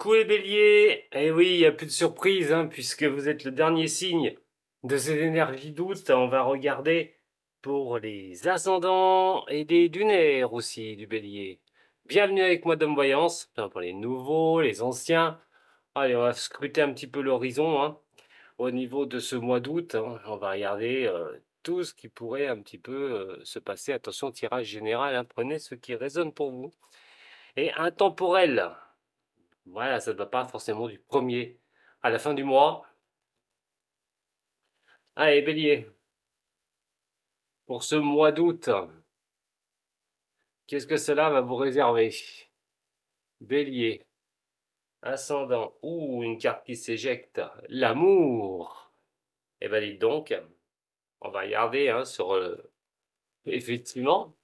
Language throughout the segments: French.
Coucou les béliers! Eh oui, il n'y a plus de surprise, hein, puisque vous êtes le dernier signe de ces énergies d'août. On va regarder pour les ascendants et les lunaires aussi du bélier. Bienvenue avec moi Dom Voyance, enfin, pour les nouveaux, les anciens. Allez, on va scruter un petit peu l'horizon, hein, au niveau de ce mois d'août, hein. On va regarder tout ce qui pourrait un petit peu se passer. Attention, tirage général, hein, prenez ce qui résonne pour vous. Et intemporel. Voilà, ça ne va pas forcément du premier à la fin du mois. Allez, bélier, pour ce mois d'août, qu'est-ce que cela va vous réserver? Bélier, ascendant, ou une carte qui s'éjecte, l'amour. Eh bien, dites donc, on va regarder hein, sur effectivement,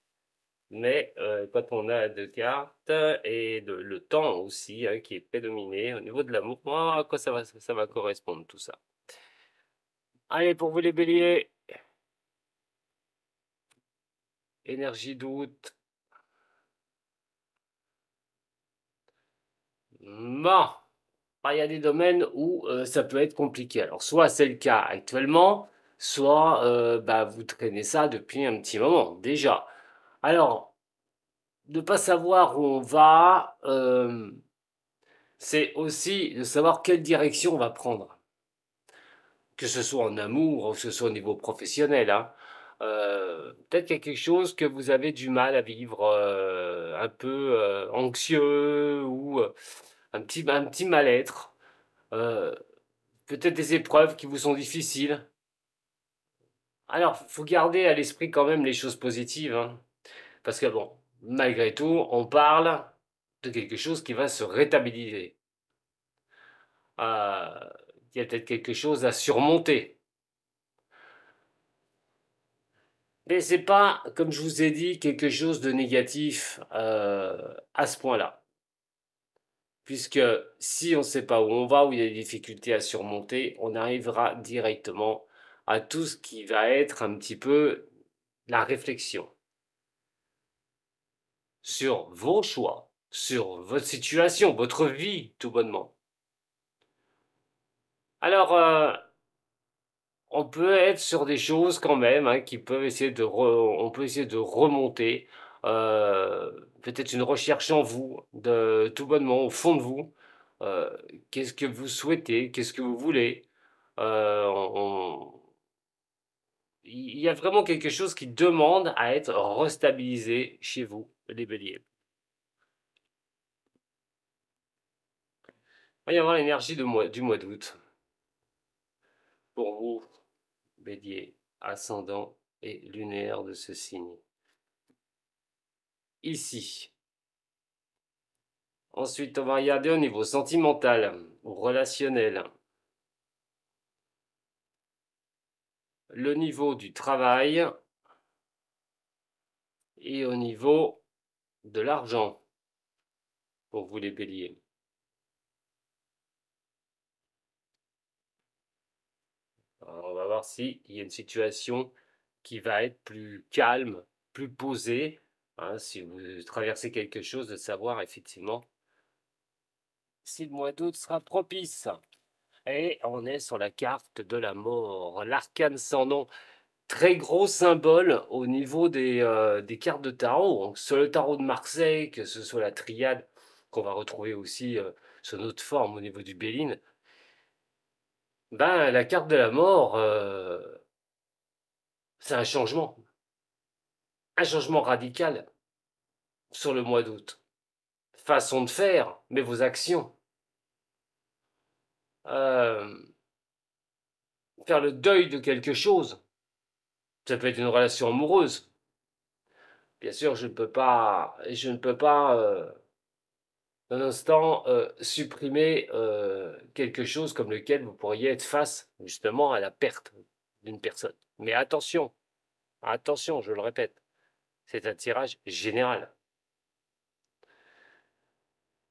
mais quand on a deux cartes et le temps aussi hein, qui est prédominé au niveau de l'amour, à quoi ça va correspondre tout ça? Allez, pour vous les béliers, énergie d'août. Bon, il y a des domaines où ça peut être compliqué. Alors, soit c'est le cas actuellement, soit bah, vous traînez ça depuis un petit moment déjà. Alors, ne pas savoir où on va, c'est aussi de savoir quelle direction on va prendre. Que ce soit en amour ou que ce soit au niveau professionnel, hein. Peut-être qu'il y a quelque chose que vous avez du mal à vivre, un peu anxieux ou un petit mal-être. Euh, Peut-être des épreuves qui vous sont difficiles. Alors, faut garder à l'esprit quand même les choses positives, hein, parce que bon, malgré tout, on parle de quelque chose qui va se rétablir. Euh, Il y a peut-être quelque chose à surmonter. Mais c'est pas, comme je vous ai dit, quelque chose de négatif à ce point-là. Puisque si on ne sait pas où on va, où il y a des difficultés à surmonter, on arrivera directement à tout ce qui va être un petit peu la réflexion sur vos choix, sur votre situation, votre vie, tout bonnement. Alors, on peut être sur des choses quand même hein, qui peuvent essayer on peut essayer de remonter, peut-être une recherche en vous, de tout bonnement au fond de vous. Euh, Qu'est-ce que vous souhaitez, qu'est-ce que vous voulez. Il y a vraiment quelque chose qui demande à être restabilisé chez vous, les béliers. Il va y avoir l'énergie du mois d'août pour vous, bélier, ascendant et lunaire de ce signe. Ici. Ensuite, on va regarder au niveau sentimental ou relationnel. Le niveau du travail et au niveau de l'argent pour vous les béliers. Alors, on va voir s'il y a une situation qui va être plus calme, plus posée. Hein, si vous traversez quelque chose, de savoir effectivement si le mois d'août sera propice. Et on est sur la carte de la mort, l'arcane sans nom. Très gros symbole au niveau des cartes de tarot. Donc, sur le tarot de Marseille, que ce soit la triade, qu'on va retrouver aussi sous notre forme au niveau du Béline, ben, la carte de la mort, c'est un changement radical sur le mois d'août. Façon de faire, mais vos actions. Euh, Faire le deuil de quelque chose. Ça peut être une relation amoureuse. Bien sûr, je ne peux pas un instant supprimer quelque chose comme lequel vous pourriez être face justement à la perte d'une personne. Mais attention, attention, je le répète, c'est un tirage général.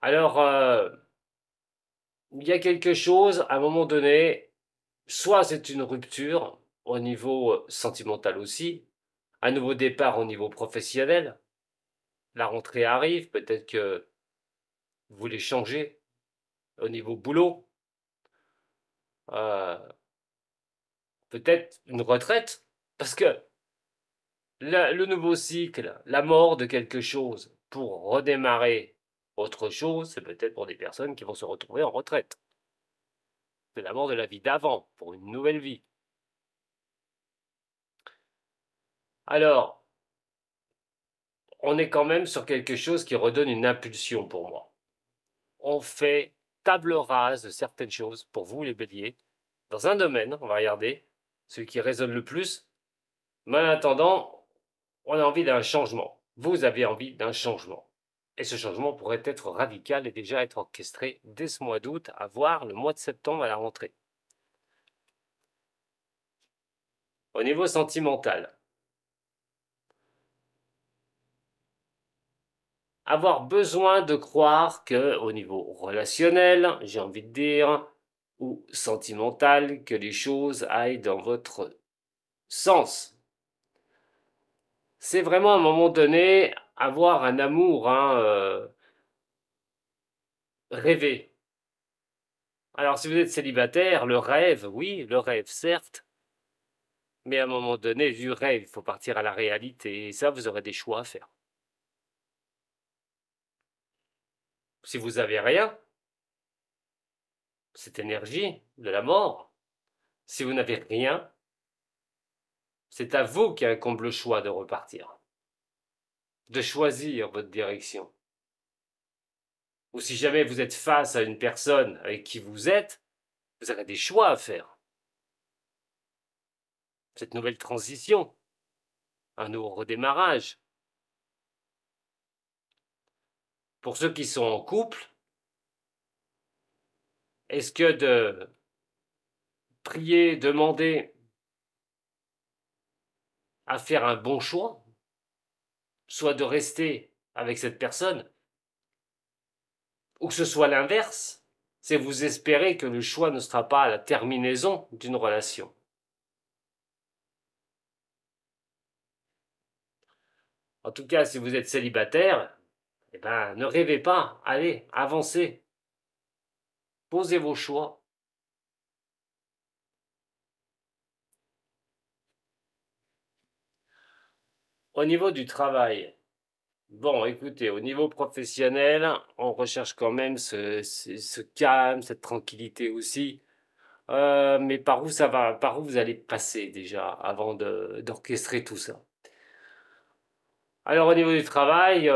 Alors, il y a quelque chose, à un moment donné, soit c'est une rupture au niveau sentimental aussi, un nouveau départ au niveau professionnel, la rentrée arrive, peut-être que vous voulez changer, au niveau boulot, euh, peut-être une retraite, parce que le nouveau cycle, la mort de quelque chose pour redémarrer autre chose, c'est peut-être pour des personnes qui vont se retrouver en retraite. C'est la mort de la vie d'avant pour une nouvelle vie. Alors, on est quand même sur quelque chose qui redonne une impulsion pour moi. On fait table rase de certaines choses pour vous, les béliers, dans un domaine, on va regarder, celui qui résonne le plus, mais en attendant, on a envie d'un changement. Vous avez envie d'un changement. Et ce changement pourrait être radical et déjà être orchestré dès ce mois d'août, à voir le mois de septembre à la rentrée. Au niveau sentimental, avoir besoin de croire que, au niveau relationnel, j'ai envie de dire, ou sentimental, que les choses aillent dans votre sens. C'est vraiment à un moment donné avoir un amour, rêver. Alors si vous êtes célibataire, le rêve, oui, le rêve, certes, mais à un moment donné, du rêve, il faut partir à la réalité, et ça, vous aurez des choix à faire. Si vous avez rien, cette énergie de la mort, si vous n'avez rien, c'est à vous qui incombe le choix de repartir, de choisir votre direction. Ou si jamais vous êtes face à une personne avec qui vous êtes, vous aurez des choix à faire. Cette nouvelle transition, un nouveau redémarrage. Pour ceux qui sont en couple, est-ce que de prier, demander à faire un bon choix, soit de rester avec cette personne, ou que ce soit l'inverse, c'est vous espérer que le choix ne sera pas la terminaison d'une relation. En tout cas, si vous êtes célibataire, eh ben, ne rêvez pas, allez, avancez, posez vos choix. Au niveau du travail, bon, écoutez, au niveau professionnel, on recherche quand même ce calme, cette tranquillité aussi. Mais par où ça va, par où vous allez passer déjà avant d'orchestrer tout ça? Alors au niveau du travail,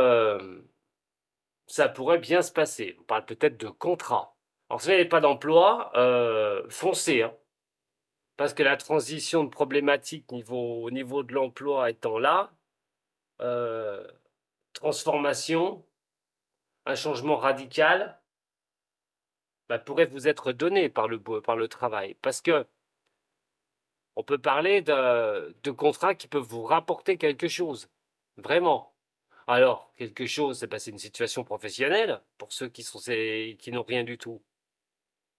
ça pourrait bien se passer. On parle peut-être de contrat. Alors si vous n'avez pas d'emploi, foncez, hein, parce que la transition de problématique au niveau de l'emploi étant là, euh, transformation, un changement radical, bah, pourrait vous être donné par le travail. Parce que on peut parler de contrats qui peuvent vous rapporter quelque chose. Vraiment. Alors, quelque chose, c'est une situation professionnelle pour ceux qui n'ont rien du tout.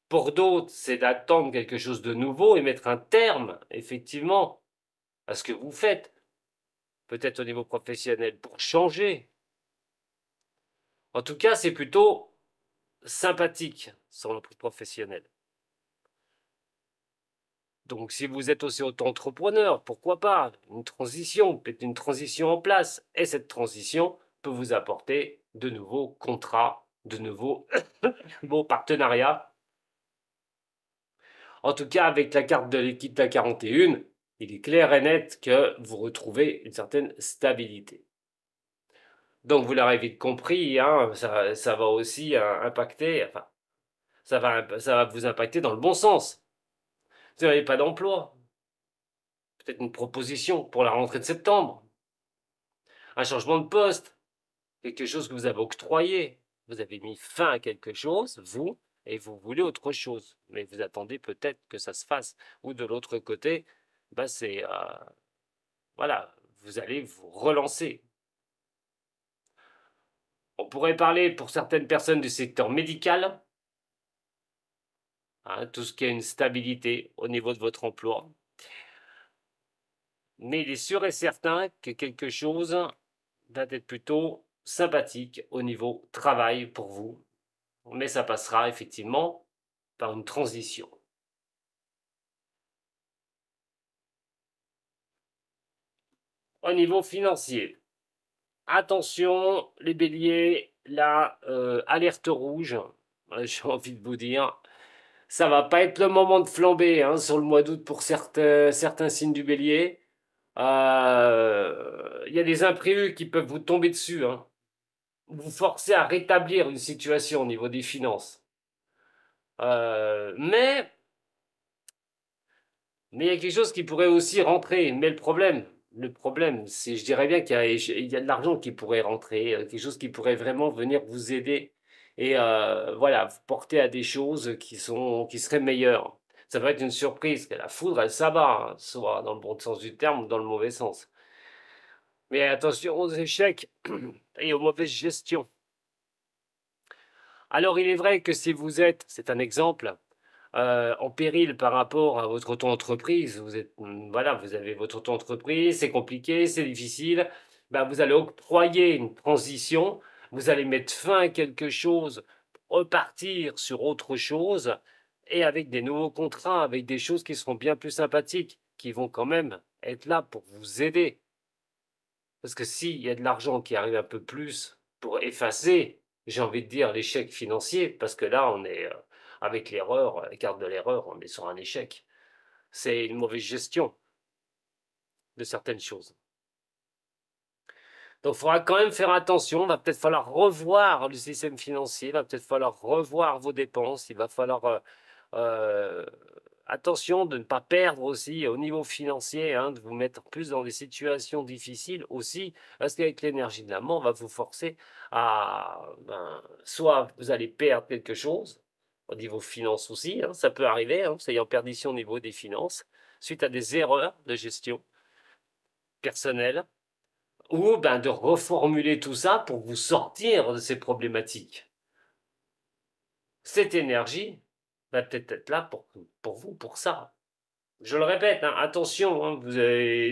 Pour d'autres, c'est d'attendre quelque chose de nouveau et mettre un terme, effectivement, à ce que vous faites, peut-être au niveau professionnel, pour changer. En tout cas, c'est plutôt sympathique sur le plan professionnel. Donc, si vous êtes aussi auto-entrepreneur, pourquoi pas une transition, peut-être une transition en place. Et cette transition peut vous apporter de nouveaux contrats, de nouveaux beaux partenariats. En tout cas, avec la carte de l'équipe à 41, il est clair et net que vous retrouvez une certaine stabilité. Donc, vous l'aurez vite compris, hein, ça va aussi impacter, enfin, ça va vous impacter dans le bon sens. Vous n'avez pas d'emploi, peut-être une proposition pour la rentrée de septembre, un changement de poste, quelque chose que vous avez octroyé. Vous avez mis fin à quelque chose, vous, et vous voulez autre chose. Mais vous attendez peut-être que ça se fasse. Ou de l'autre côté, bah c'est voilà, vous allez vous relancer. On pourrait parler pour certaines personnes du secteur médical, hein, tout ce qui a une stabilité au niveau de votre emploi. Mais il est sûr et certain que quelque chose va être plutôt sympathique au niveau travail pour vous. Mais ça passera effectivement par une transition. Au niveau financier, attention, les béliers, là, alerte rouge, j'ai envie de vous dire. Ça va pas être le moment de flamber hein, sur le mois d'août pour certains signes du bélier. Il y a des imprévus qui peuvent vous tomber dessus, hein, vous forcer à rétablir une situation au niveau des finances. Mais il y a quelque chose qui pourrait aussi rentrer. Mais le problème, c'est, je dirais bien qu'il y a de l'argent qui pourrait rentrer, quelque chose qui pourrait vraiment venir vous aider et voilà, vous porter à des choses qui seraient meilleures. Ça va être une surprise, que la foudre, elle s'abat, hein, soit dans le bon sens du terme ou dans le mauvais sens. Mais attention aux échecs et aux mauvaises gestions. Alors il est vrai que si vous êtes, c'est un exemple, en péril par rapport à votre auto-entreprise, voilà, vous avez votre auto-entreprise, c'est compliqué, c'est difficile, ben vous allez octroyer une transition, vous allez mettre fin à quelque chose, repartir sur autre chose, et avec des nouveaux contrats, avec des choses qui seront bien plus sympathiques, qui vont quand même être là pour vous aider. Parce que s'il y a de l'argent qui arrive un peu plus pour effacer, j'ai envie de dire, l'échec financier, parce que là, on est avec l'erreur, la carte de l'erreur, on est sur un échec. C'est une mauvaise gestion de certaines choses. Donc, il faudra quand même faire attention. Il va peut-être falloir revoir le système financier, il va peut-être falloir revoir vos dépenses, il va falloir euh, attention de ne pas perdre aussi au niveau financier, hein, de vous mettre plus dans des situations difficiles aussi, parce qu'avec l'énergie de la mort, on va vous forcer à, soit vous allez perdre quelque chose, au niveau finances aussi, hein, ça peut arriver, hein, vous êtes en perdition au niveau des finances, suite à des erreurs de gestion personnelle, ou de reformuler tout ça pour vous sortir de ces problématiques. Cette énergie va peut-être être là pour vous, pour ça. Je le répète, hein, attention, hein,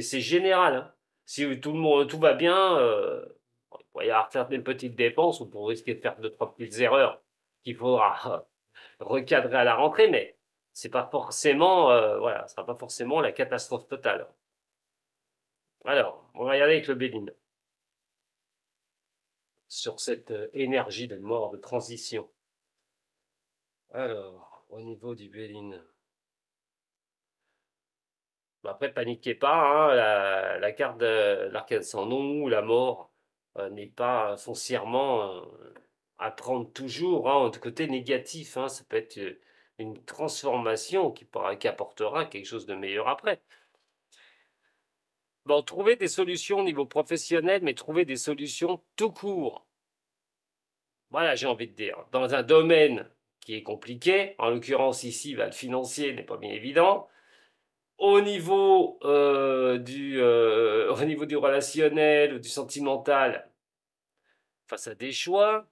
c'est général. Hein. Si tout va bien, il pourrait y avoir certaines petites dépenses ou pour risquer de faire deux, trois petites erreurs qu'il faudra recadrer à la rentrée, mais c'est pas forcément, voilà, ce sera pas forcément la catastrophe totale. Alors, on va regarder avec le Béline sur cette énergie de mort, de transition. Alors, au niveau du Béline. Après, paniquez pas, hein, la carte de l'arcane sans nom, la mort, n'est pas foncièrement à prendre toujours hein, de côté négatif. Hein, ça peut être une transformation qui apportera quelque chose de meilleur après. Bon, trouver des solutions au niveau professionnel, mais trouver des solutions tout court. Voilà, j'ai envie de dire. Dans un domaine qui est compliqué, en l'occurrence ici, le financier n'est pas bien évident. Au niveau du relationnel ou du sentimental, face à des choix,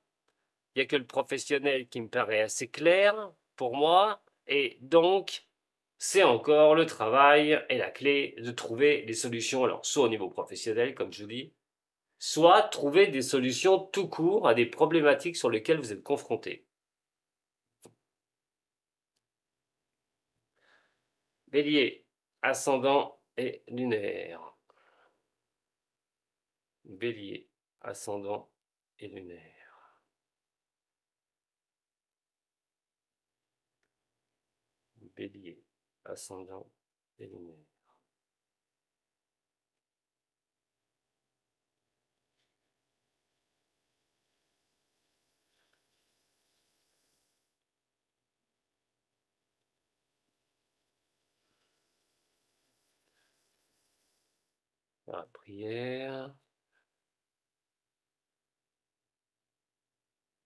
il n'y a que le professionnel qui me paraît assez clair pour moi. Et donc, c'est encore le travail et la clé de trouver des solutions, alors soit au niveau professionnel, comme je vous dis, soit trouver des solutions tout court à des problématiques sur lesquelles vous êtes confrontés. Bélier, ascendant et lunaire. Bélier, ascendant et lunaire. Bélier, ascendant et lunaire. La prière.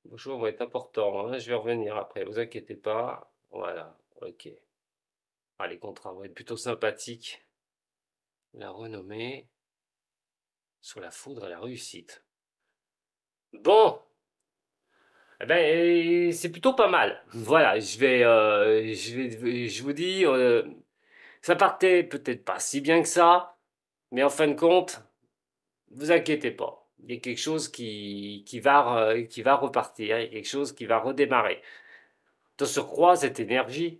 Vos choix vont être importants, hein. Je vais revenir après, vous inquiétez pas. Voilà, ok. Ah, les contrats vont être plutôt sympathiques. La renommée sur la foudre et la réussite. Bon, eh ben, c'est plutôt pas mal. Voilà, je vous dis, ça partait peut-être pas si bien que ça, mais en fin de compte, vous inquiétez pas. Il y a quelque chose qui va repartir, il y a quelque chose qui va redémarrer. De surcroît, cette énergie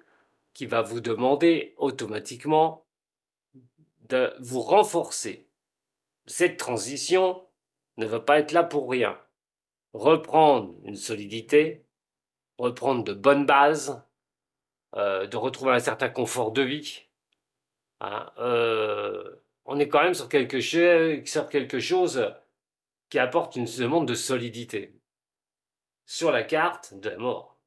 qui va vous demander automatiquement de vous renforcer. Cette transition ne va pas être là pour rien. Reprendre une solidité, reprendre de bonnes bases, de retrouver un certain confort de vie. Hein, on est quand même sur quelque chose qui apporte une demande de solidité. Sur la carte de la mort.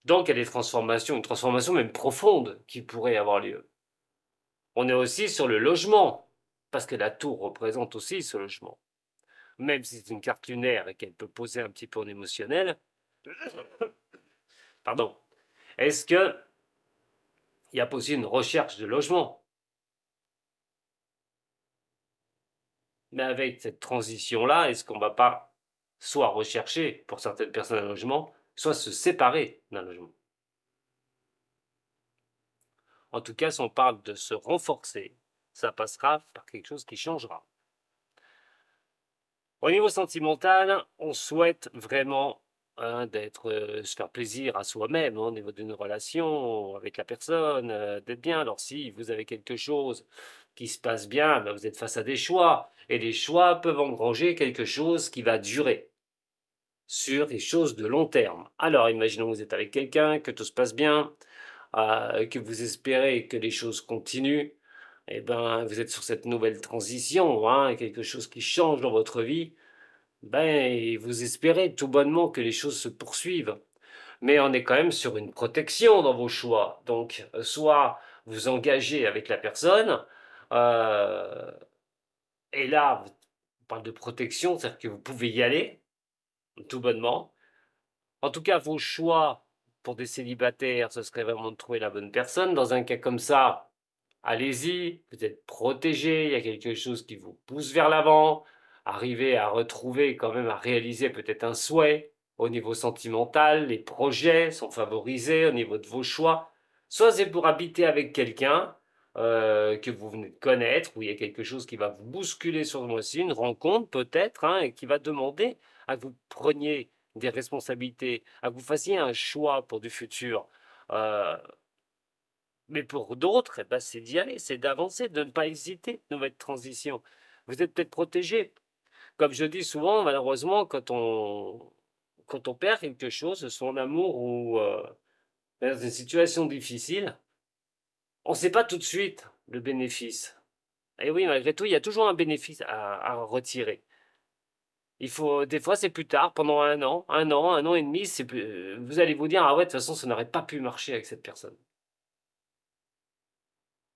Donc il y a des transformations, une transformation même profonde qui pourrait avoir lieu. On est aussi sur le logement, parce que la tour représente aussi ce logement. Même si c'est une carte lunaire et qu'elle peut poser un petit peu en émotionnel, pardon, est-ce que il y a aussi une recherche de logement? Mais avec cette transition-là, est-ce qu'on ne va pas soit rechercher pour certaines personnes un logement, soit se séparer d'un logement? En tout cas, si on parle de se renforcer, ça passera par quelque chose qui changera. Au niveau sentimental, on souhaite vraiment se faire plaisir à soi-même au niveau d'une relation avec la personne, d'être bien. Alors si vous avez quelque chose qui se passe bien, ben vous êtes face à des choix. Et les choix peuvent engranger quelque chose qui va durer sur des choses de long terme. Alors imaginons que vous êtes avec quelqu'un, que tout se passe bien, que vous espérez que les choses continuent. Et ben, vous êtes sur cette nouvelle transition, hein, quelque chose qui change dans votre vie. Ben, vous espérez tout bonnement que les choses se poursuivent. Mais on est quand même sur une protection dans vos choix. Donc, soit vous engagez avec la personne, euh, et là, on parle de protection, c'est-à-dire que vous pouvez y aller, tout bonnement. En tout cas, vos choix pour des célibataires, ce serait vraiment de trouver la bonne personne. Dans un cas comme ça, allez-y, vous êtes protégé, il y a quelque chose qui vous pousse vers l'avant, arrivez à retrouver quand même, à réaliser peut-être un souhait au niveau sentimental, les projets sont favorisés au niveau de vos choix. Soit c'est pour habiter avec quelqu'un que vous venez de connaître, où il y a quelque chose qui va vous bousculer sur le mois-ci, une rencontre peut-être, hein, et qui va demander à que vous preniez des responsabilités, à que vous fassiez un choix pour du futur. Euh, mais pour d'autres, eh ben, c'est d'y aller, c'est d'avancer, de ne pas hésiter, nouvelle transition. Vous êtes peut-être protégé. Comme je dis souvent, malheureusement, quand on perd quelque chose, son amour ou dans une situation difficile, on ne sait pas tout de suite le bénéfice. Et oui, malgré tout, il y a toujours un bénéfice à retirer. Il faut, des fois, c'est plus tard, pendant un an et demi, vous allez vous dire, ah ouais, de toute façon, ça n'aurait pas pu marcher avec cette personne.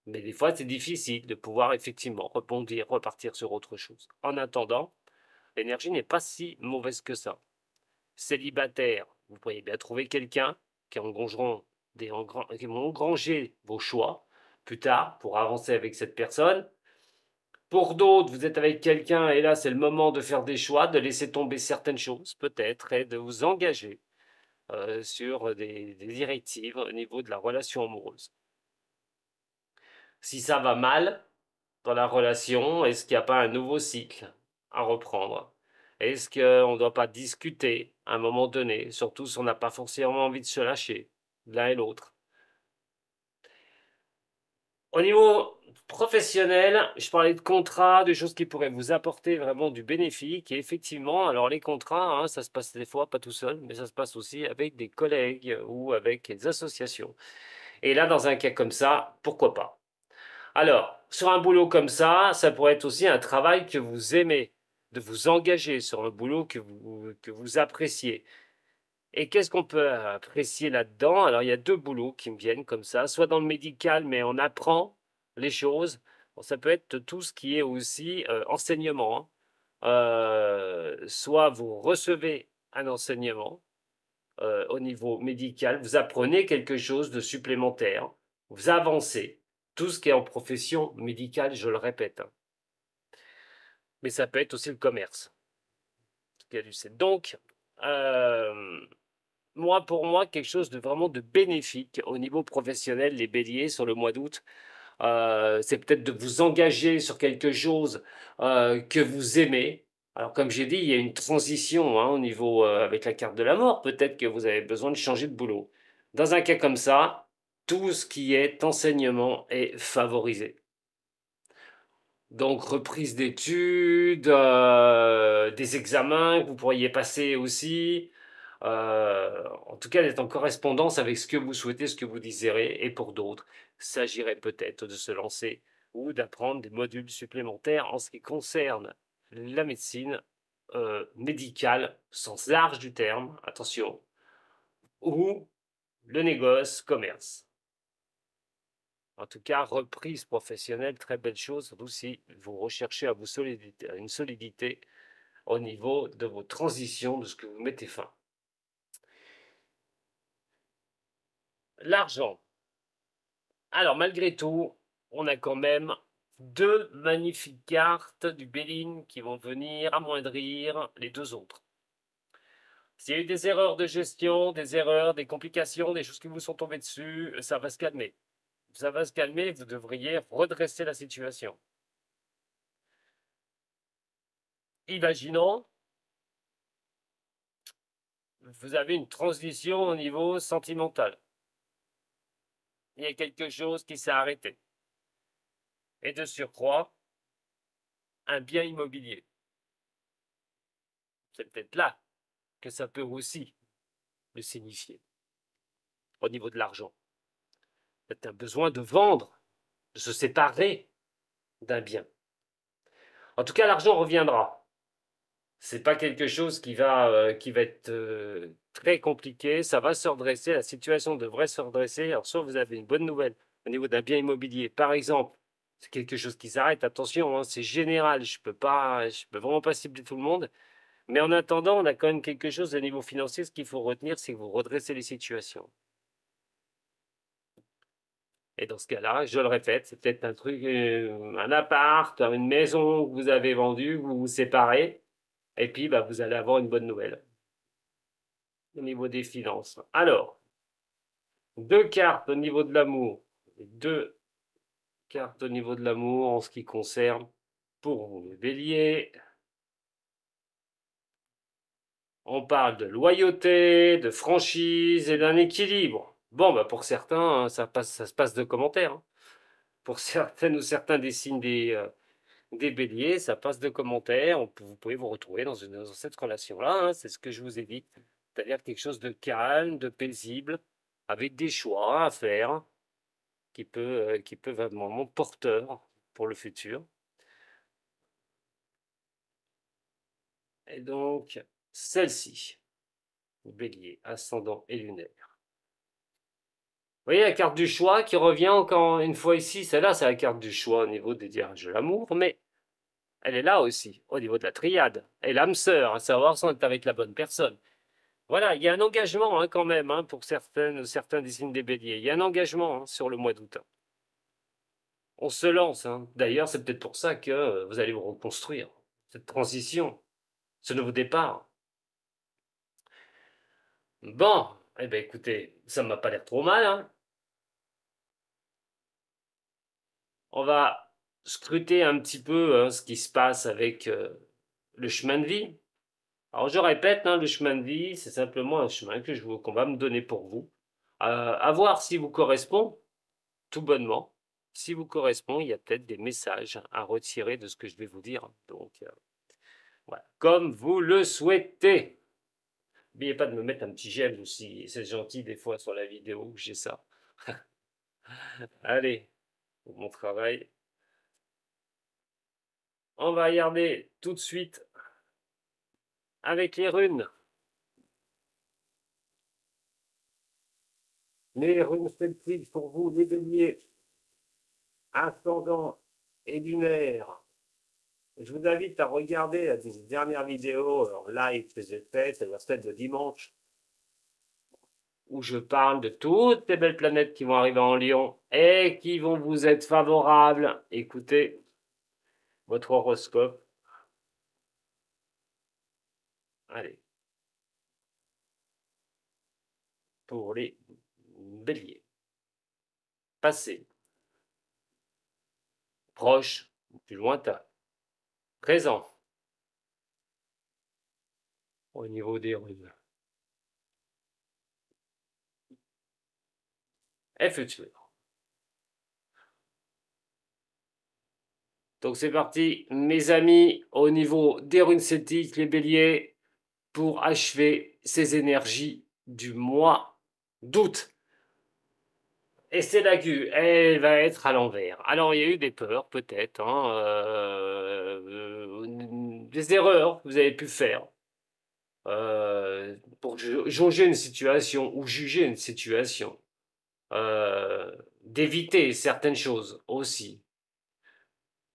Mais des fois, c'est difficile de pouvoir effectivement rebondir, repartir sur autre chose. En attendant, l'énergie n'est pas si mauvaise que ça. Célibataire, vous pourriez bien trouver quelqu'un qui qui vont engranger vos choix plus tard pour avancer avec cette personne. Pour d'autres, vous êtes avec quelqu'un et là, c'est le moment de faire des choix, de laisser tomber certaines choses peut-être et de vous engager sur des directives au niveau de la relation amoureuse. Si ça va mal, dans la relation, est-ce qu'il n'y a pas un nouveau cycle à reprendre? Est-ce qu'on ne doit pas discuter à un moment donné, surtout si on n'a pas forcément envie de se lâcher, l'un et l'autre? Au niveau professionnel, je parlais de contrats, de choses qui pourraient vous apporter vraiment du bénéfique. Et effectivement, alors les contrats, hein, ça se passe des fois pas tout seul, mais ça se passe aussi avec des collègues ou avec des associations. Et là, dans un cas comme ça, pourquoi pas? Alors, sur un boulot comme ça pourrait être aussi un travail que vous aimez, de vous engager sur un boulot que vous appréciez. Et qu'est-ce qu'on peut apprécier là-dedans? Alors, il y a deux boulots qui me viennent comme ça, soit dans le médical, mais on apprend les choses. Bon, ça peut être tout ce qui est aussi enseignement, hein. Soit vous recevez un enseignement au niveau médical, vous apprenez quelque chose de supplémentaire, vous avancez, tout ce qui est en profession médicale, je le répète, hein. Mais ça peut être aussi le commerce. Donc, euh, pour moi, quelque chose de vraiment de bénéfique au niveau professionnel, les béliers sur le mois d'août, c'est peut-être de vous engager sur quelque chose que vous aimez, Alors, comme j'ai dit, il y a une transition hein, au niveau avec la carte de la mort. Peut-être que vous avez besoin de changer de boulot. Dans un cas comme ça, tout ce qui est enseignement est favorisé. Donc, reprise d'études, des examens que vous pourriez passer aussi. En tout cas, d'être en correspondance avec ce que vous souhaitez, ce que vous désirez. Et pour d'autres, il s'agirait peut-être de se lancer ou d'apprendre des modules supplémentaires en ce qui concerne la médecine médicale, au sens large du terme, attention, ou le négoce, commerce. En tout cas, reprise professionnelle, très belle chose, surtout si vous recherchez à une solidité au niveau de vos transitions, de ce que vous mettez fin. L'argent. Alors, malgré tout, on a quand même deux magnifiques cartes du Béline qui vont venir amoindrir les deux autres. S'il y a eu des erreurs de gestion, des erreurs, des complications, des choses qui vous sont tombées dessus, ça va se calmer. Ça va se calmer, vous devriez redresser la situation. Imaginons, vous avez une transition au niveau sentimental. Il y a quelque chose qui s'est arrêté. Et de surcroît, un bien immobilier. C'est peut-être là que ça peut aussi le signifier, au niveau de l'argent. Peut-être un besoin de vendre, de se séparer d'un bien. En tout cas, l'argent reviendra. C'est pas quelque chose qui va être très compliqué. Ça va se redresser. La situation devrait se redresser. Alors, soit vous avez une bonne nouvelle au niveau d'un bien immobilier, par exemple, c'est quelque chose qui s'arrête. Attention, hein, c'est général. Je peux vraiment pas cibler tout le monde. Mais en attendant, on a quand même quelque chose au niveau financier. Ce qu'il faut retenir, c'est que vous redressez les situations. Et dans ce cas-là, je le répète, c'est peut-être un truc, un appart, une maison que vous avez vendue, vous vous séparez, et puis bah, vous allez avoir une bonne nouvelle au niveau des finances. Alors, deux cartes au niveau de l'amour, deux cartes au niveau de l'amour en ce qui concerne pour vous, les béliers. On parle de loyauté, de franchise et d'un équilibre. Bon, bah pour certains, hein, ça se passe de commentaires. Hein. Pour certaines ou certains des signes des béliers, ça passe de commentaires. Vous pouvez vous retrouver dans cette relation-là. Hein, c'est ce que je vous ai dit. C'est-à-dire quelque chose de calme, de paisible, avec des choix à faire qui peuvent être un moment porteur pour le futur. Et donc, celle-ci, bélier, ascendant et lunaire. Vous voyez la carte du choix qui revient encore une fois ici. Celle-là, c'est la carte du choix au niveau des dirages de l'amour, mais elle est là aussi, au niveau de la triade. Et l'âme sœur, à savoir si on est avec la bonne personne. Voilà, il y a un engagement hein, quand même hein, pour certains des signes des béliers. Il y a un engagement hein, sur le mois d'août. On se lance. Hein. D'ailleurs, c'est peut-être pour ça que vous allez vous reconstruire. Cette transition, ce nouveau départ. Bon, eh bien écoutez, ça ne m'a pas l'air trop mal. Hein. On va scruter un petit peu hein, ce qui se passe avec le chemin de vie. Alors je répète, hein, le chemin de vie, c'est simplement un chemin qu'on va me donner pour vous. À voir si vous correspond, tout bonnement. Si vous correspond, il y a peut-être des messages à retirer de ce que je vais vous dire. Donc, voilà, comme vous le souhaitez. N'oubliez pas de me mettre un petit j'aime aussi, c'est gentil des fois sur la vidéo, j'ai ça. Allez, pour mon travail. On va regarder tout de suite avec les runes. Les runes celtiques pour vous, les béliers, ascendant et lunaire. Je vous invite à regarder la dernière vidéo en live que j'ai faite, c'est la semaine de dimanche, où je parle de toutes les belles planètes qui vont arriver en Lion et qui vont vous être favorables. Écoutez votre horoscope. Allez, pour les béliers. Passé, proche, plus lointain, présent, au niveau des runes. Et futur. Donc c'est parti, mes amis, au niveau des runes celtiques, les béliers, pour achever ces énergies du mois d'août. Et c'est la Gu, elle va être à l'envers. Alors il y a eu des peurs, peut-être, hein, des erreurs que vous avez pu faire pour jauger une situation ou juger une situation, d'éviter certaines choses aussi.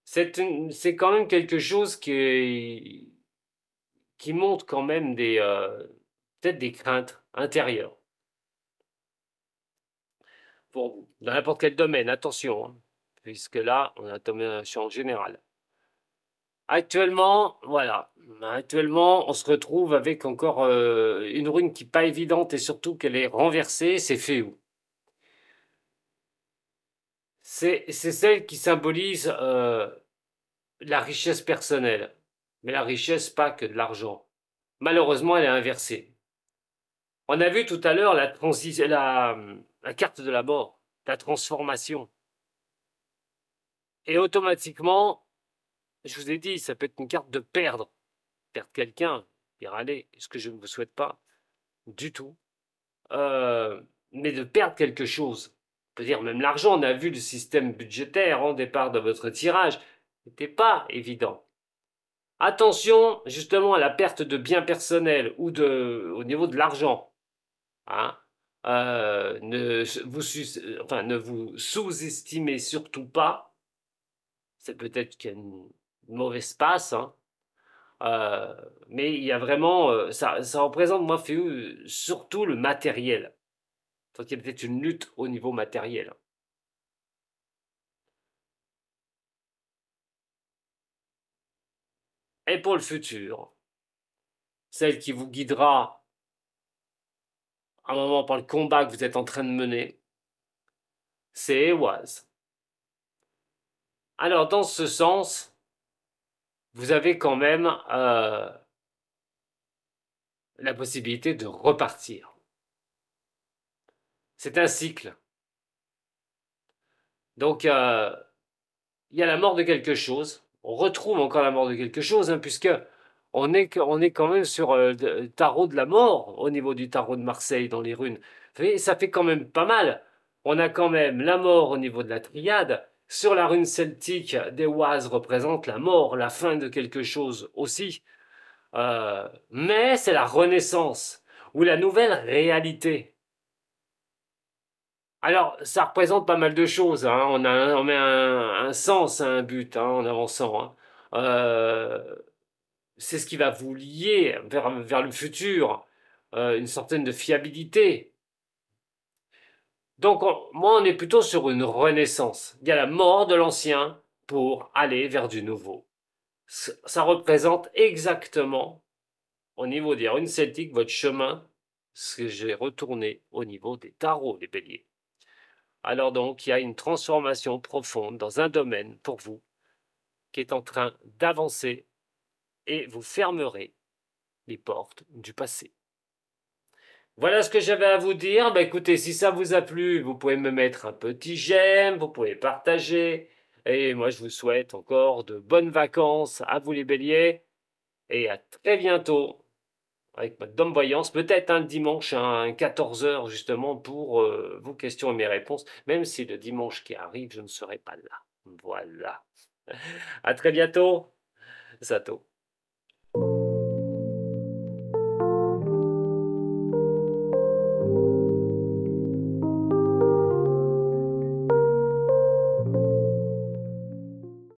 C'est quand même quelque chose qui montre quand même peut-être des craintes intérieures pour vous, dans n'importe quel domaine, attention, hein, puisque là, on a un champ général. Actuellement, voilà, actuellement, on se retrouve avec encore une rune qui n'est pas évidente et surtout qu'elle est renversée, c'est Féou. C'est celle qui symbolise la richesse personnelle, mais la richesse pas que de l'argent. Malheureusement, elle est inversée. On a vu tout à l'heure la carte de la mort, la transformation. Et automatiquement, je vous ai dit, ça peut être une carte de perdre. Perdre quelqu'un, et râler, ce que je ne vous souhaite pas du tout. Mais de perdre quelque chose. On peut dire même l'argent, on a vu le système budgétaire au départ de votre tirage, n'était pas évident. Attention justement à la perte de biens personnels ou au niveau de l'argent. Hein. Ne vous sous-estimez surtout pas. C'est peut-être qu'il y a une mauvaise passe, hein. Mais il y a vraiment, ça représente, moi, surtout le matériel. Donc il y a peut-être une lutte au niveau matériel. Et pour le futur, celle qui vous guidera à un moment par le combat que vous êtes en train de mener, c'est Eoaz. Alors dans ce sens, vous avez quand même la possibilité de repartir. C'est un cycle. Donc il y a la mort de quelque chose. On retrouve encore la mort de quelque chose, hein, puisque on est quand même sur le tarot de la mort au niveau du tarot de Marseille dans les runes. Ça fait quand même pas mal. On a quand même la mort au niveau de la triade. Sur la rune celtique, des Oise représente la mort, la fin de quelque chose aussi. Mais c'est la renaissance ou la nouvelle réalité. Alors, ça représente pas mal de choses, hein. On met un sens à un but, hein, en avançant, hein. C'est ce qui va vous lier vers le futur, une certaine de fiabilité. Donc, moi, on est plutôt sur une renaissance. Il y a la mort de l'ancien pour aller vers du nouveau. Ça représente exactement, au niveau des runes celtiques, votre chemin, ce que j'ai retourné au niveau des tarots, les béliers. Alors donc, il y a une transformation profonde dans un domaine pour vous qui est en train d'avancer et vous fermerez les portes du passé. Voilà ce que j'avais à vous dire. Bah, écoutez, si ça vous a plu, vous pouvez me mettre un petit j'aime, vous pouvez partager. Et moi, je vous souhaite encore de bonnes vacances à vous les béliers. Et à très bientôt avec ma Dame Voyance. Peut-être un dimanche, à 14 h justement, pour vos questions et mes réponses. Même si le dimanche qui arrive, je ne serai pas là. Voilà. À très bientôt. Sato.